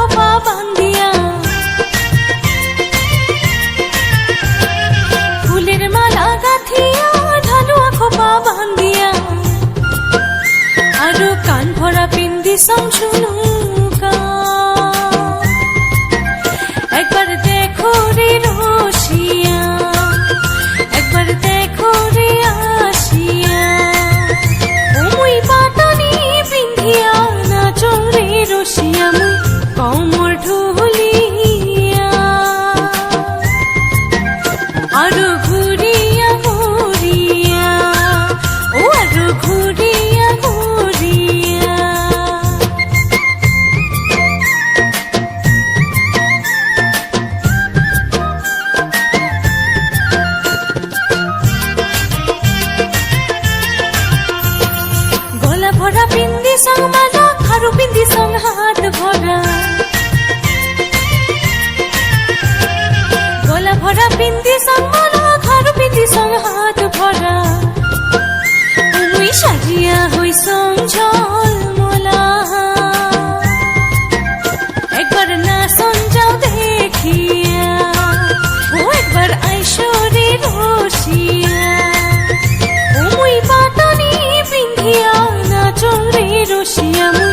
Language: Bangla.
খোপা বান্ধিয়া, ফুলের মালা গাঁথিয়া ঢালুয়া খোপা বান্ধিয়া, আরো কান ভরা পিন্দি সং শুনুকা। একবার দেখো রে রসিয়া, একবার দেখো রে আসিয়া, মুই পাতানি পিন্ধিয়া নাচং রে রসিয়া, মুই কমর ঢুলিয়া। আরো ঘুরিয়া ঘুরিয়া, ও আরো ঘুরিয়া ঘুরিয়া। গলা ভরা পিন্দি সং মালা, খারু পিন্দি সং হাত ভরা, গলা ভরা পিন্দি সং মালা, খারু পিন্দি সং হাত ভরা, মুই সাজিয়া হই সং ঝলমলা। একবার না সঞ্জাও দেখিয়া, ও একবার আইসরে রসিয়া, মুই পাতানি পিন্ধিয়া নাচং রে রসিয়া, মুই